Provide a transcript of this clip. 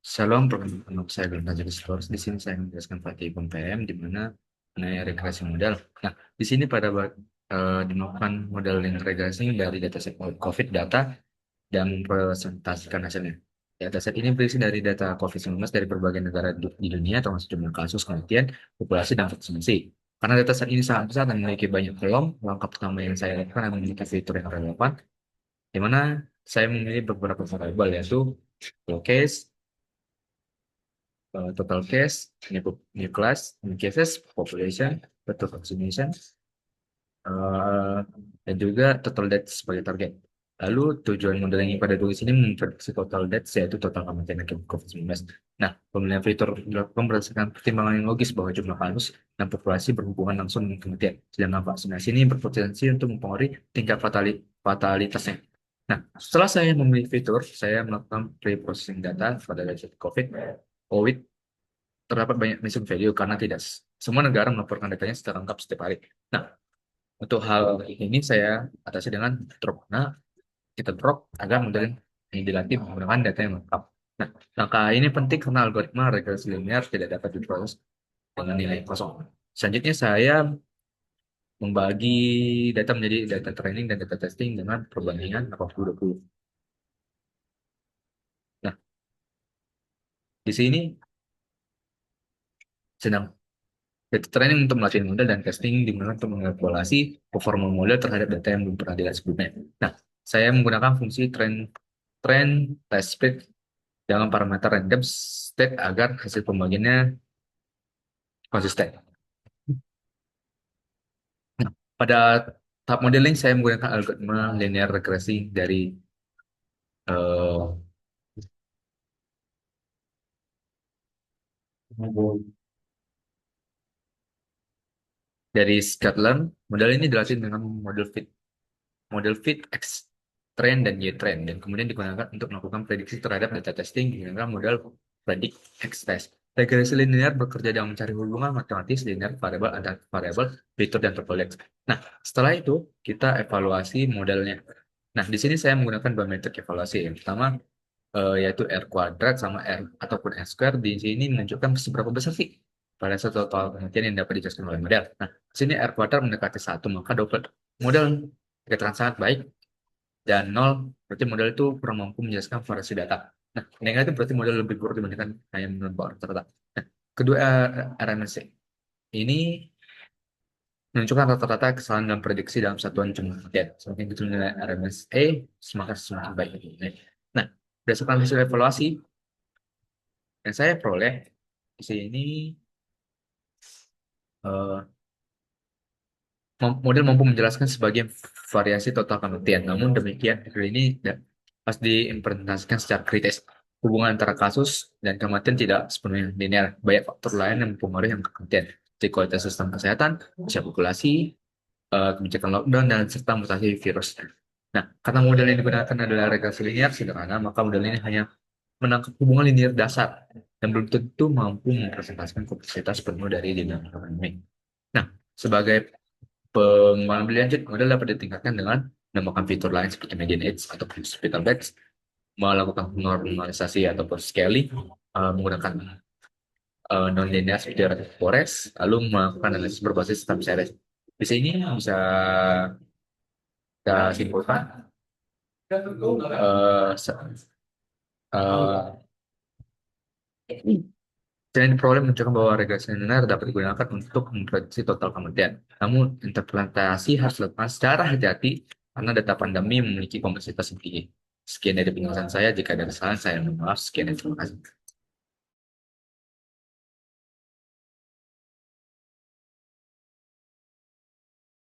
Shalom, perkenalkan nama saya Glenn Fajri Stores. Di sini saya menjelaskan pakai PPM di mana mengenai regresi modal. Nah, di sini dilakukan modeling regresi dari dataset COVID data dan presentasikan hasilnya. Dataset ini berisi dari data COVID-19 dari berbagai negara di dunia, termasuk jumlah kasus, kematian, populasi, dan vaksinasi. Karena dataset ini sangat besar dan memiliki banyak kolom, langkah pertama yang saya lakukan adalah memiliki fitur yang relevan, di mana saya memilih beberapa variabel yaitu flow case, total case, new class, new cases, population, total vaccination, eh, dan juga total deaths sebagai target. Lalu tujuan modeling ini pada tulis ini memprediksi total deaths yaitu total kematian akibat COVID-19. Nah, pemilihan fitur dilakukan berdasarkan pertimbangan yang logis bahwa jumlah kasus dan populasi berhubungan langsung dengan kematian. Sedangkan vaksinasi ini berpotensi untuk mempengaruhi tingkat fatalitasnya. Nah, setelah saya memilih fitur, saya melakukan pre-processing data pada data COVID terdapat banyak missing value karena tidak semua negara melaporkan datanya secara lengkap setiap hari. Nah, untuk hal ini saya atasi dengan drop. Nah, kita drop agar model yang dilatih menggunakan data yang lengkap. Nah, langkah ini penting karena algoritma regresi linear tidak dapat diproses dengan nilai kosong. Selanjutnya saya membagi data menjadi data training dan data testing dengan perbandingan 80-20. Nah, di sini sedang data training untuk melatih model dan testing digunakan untuk mengevaluasi performa model terhadap data yang belum pernah dilihat sebelumnya. Nah, saya menggunakan fungsi trend test split dengan parameter random state agar hasil pembagiannya konsisten. Nah, pada tahap modeling saya menggunakan algoritma linear regresi eh, dari Scotland. Model ini dilatih dengan model fit X trend dan Y trend dan kemudian digunakan untuk melakukan prediksi terhadap data testing dengan model predict X test. Regresi linear bekerja dengan mencari hubungan matematis linear variabel antara variabel fitur dan topologi. Nah, setelah itu kita evaluasi modelnya. Nah, di sini saya menggunakan dua metode evaluasi. Yang pertama yaitu R kuadrat sama R ataupun R square. Di sini menunjukkan seberapa besar sih pada satu total pengertian yang dapat dijelaskan oleh model. Nah, di sini R kuadrat mendekati satu, maka dapat model dikatakan sangat baik, dan nol berarti model itu kurang mampu menjelaskan variasi data. Nah, negatif berarti model lebih buruk dibandingkan hanya menebak rata-rata. Nah, kedua RMSC ini menunjukkan rata-rata kesalahan dalam prediksi dalam satuan jumlah kemudian. Semakin kecil nilai RMSE, semakin baik. Nah, berdasarkan hasil evaluasi yang saya peroleh di sini, eh, model mampu menjelaskan sebagian variasi total kematian. Namun demikian, hal ini pas diimplementasikan secara kritis. Hubungan antara kasus dan kematian tidak sepenuhnya linear. Banyak faktor lain yang mempengaruhi angka kematian, seperti kualitas sistem kesehatan, usia populasi, kebijakan lockdown, dan serta mutasi virus. Nah, karena model yang digunakan adalah regresi linear sederhana, maka model ini hanya menangkap hubungan linear dasar dan belum tentu mampu mempresentasikan kompleksitas penuh dari dinamika ekonomi. Nah, sebagai pengembangan lebih lanjut, model dapat ditingkatkan dengan menambahkan fitur lain seperti median age atau hospital beds, melakukan normalisasi ataupun scaling, menggunakan non-linear seperti random forest, lalu melakukan analisis berbasis time series. Di sini bisa kita simpulkan, eh, se- eh, selain problem menunjukkan bahwa regresi linear dapat digunakan untuk memprediksi total kematian. Namun, interpretasi harus dilakukan secara hati-hati karena data pandemi memiliki kompleksitas yang tinggi. Sekian dari penjelasan saya. Jika ada kesalahan, saya mohon maaf. Sekian, dan terima kasih.